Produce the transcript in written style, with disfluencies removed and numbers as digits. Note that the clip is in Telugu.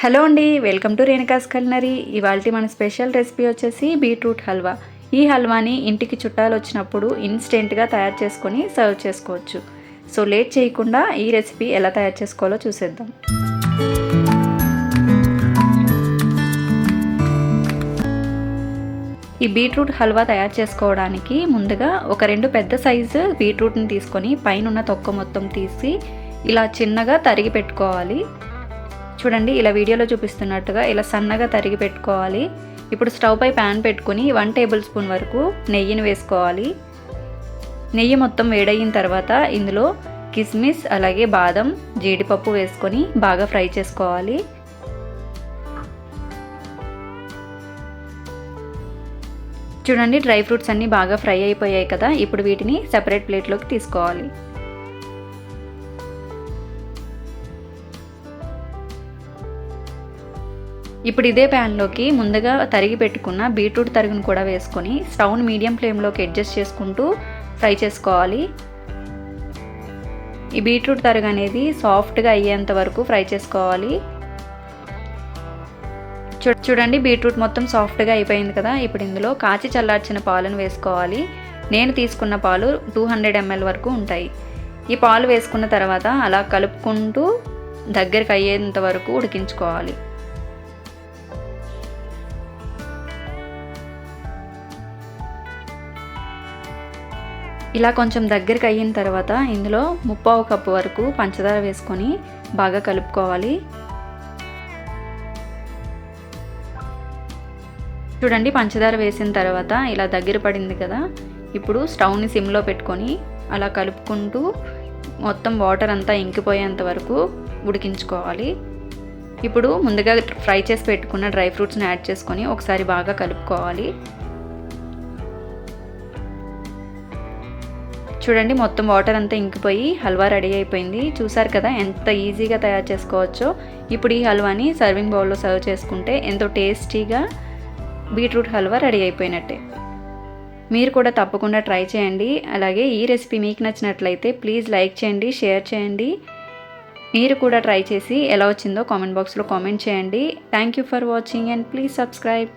హలో అండి, వెల్కమ్ టు రేణుకాస్ కులినరీ. ఇవాల్టి మన స్పెషల్ రెసిపీ వచ్చేసి బీట్రూట్ హల్వా. ఈ హల్వాని ఇంటికి చుట్టాలు వచ్చినప్పుడు ఇన్స్టెంట్గా తయారు చేసుకొని సర్వ్ చేసుకోవచ్చు. సో లేట్ చేయకుండా ఈ రెసిపీ ఎలా తయారు చేసుకోవాలో చూసేద్దాం. ఈ బీట్రూట్ హల్వా తయారు చేసుకోవడానికి ముందుగా ఒక 2 పెద్ద సైజు బీట్రూట్ని తీసుకొని పైన ఉన్న తొక్క మొత్తం తీసి ఇలా చిన్నగా తరిగి పెట్టుకోవాలి. చూడండి, ఇలా వీడియోలో చూపిస్తున్నట్టుగా ఇలా సన్నగా తరిగి పెట్టుకోవాలి. ఇప్పుడు స్టవ్ పై ప్యాన్ పెట్టుకొని 1 టేబుల్ స్పూన్ వరకు నెయ్యిని వేసుకోవాలి. నెయ్యి మొత్తం వేడయిన తర్వాత ఇందులో కిస్మిస్ అలాగే బాదం, జీడిపప్పు వేసుకొని బాగా ఫ్రై చేసుకోవాలి. చూడండి, డ్రై ఫ్రూట్స్ అన్నీ బాగా ఫ్రై అయిపోయాయి కదా. ఇప్పుడు వీటిని సెపరేట్ ప్లేట్లోకి తీసుకోవాలి. ఇప్పుడు ఇదే ప్యాన్లోకి ముందుగా తరిగి పెట్టుకున్న బీట్రూట్ తరుగును కూడా వేసుకొని స్టవ్ని మీడియం ఫ్లేమ్లోకి అడ్జస్ట్ చేసుకుంటూ ఫ్రై చేసుకోవాలి. ఈ బీట్రూట్ తరుగు అనేది సాఫ్ట్గా అయ్యేంత వరకు ఫ్రై చేసుకోవాలి. చూడండి, బీట్రూట్ మొత్తం సాఫ్ట్గా అయిపోయింది కదా. ఇప్పుడు ఇందులో కాచి చల్లార్చిన పాలను వేసుకోవాలి. నేను తీసుకున్న పాలు 200 ml వరకు ఉంటాయి. ఈ పాలు వేసుకున్న తర్వాత అలా కలుపుకుంటూ దగ్గరికి అయ్యేంత వరకు ఉడికించుకోవాలి. ఇలా కొంచెం దగ్గరికి అయిన తర్వాత ఇందులో 1/2 కప్పు వరకు పంచదార వేసుకొని బాగా కలుపుకోవాలి. చూడండి, పంచదార వేసిన తర్వాత ఇలా దగ్గర పడింది కదా. ఇప్పుడు స్టవ్ని సిమ్లో పెట్టుకొని అలా కలుపుకుంటూ మొత్తం వాటర్ అంతా ఇంకిపోయేంత వరకు ఉడికించుకోవాలి. ఇప్పుడు ముందుగా ఫ్రై చేసి పెట్టుకున్న డ్రై ఫ్రూట్స్ని యాడ్ చేసుకొని ఒకసారి బాగా కలుపుకోవాలి. చూడండి, మొత్తం వాటర్ అంతా ఇంకిపోయి హల్వా రెడీ అయిపోయింది. చూసారు కదా ఎంత ఈజీగా తయారు చేసుకోవచ్చో. ఇప్పుడు ఈ హల్వాని సర్వింగ్ బౌల్లో సర్వ్ చేసుకుంటే ఎంతో టేస్టీగా బీట్రూట్ హల్వా రెడీ అయిపోయినట్టే. మీరు కూడా తప్పకుండా ట్రై చేయండి. అలాగే ఈ రెసిపీ మీకు నచ్చినట్లయితే ప్లీజ్ లైక్ చేయండి, షేర్ చేయండి. మీరు కూడా ట్రై చేసి ఎలా వచ్చిందో కామెంట్ బాక్స్లో కామెంట్ చేయండి. Thank you for watching and please subscribe.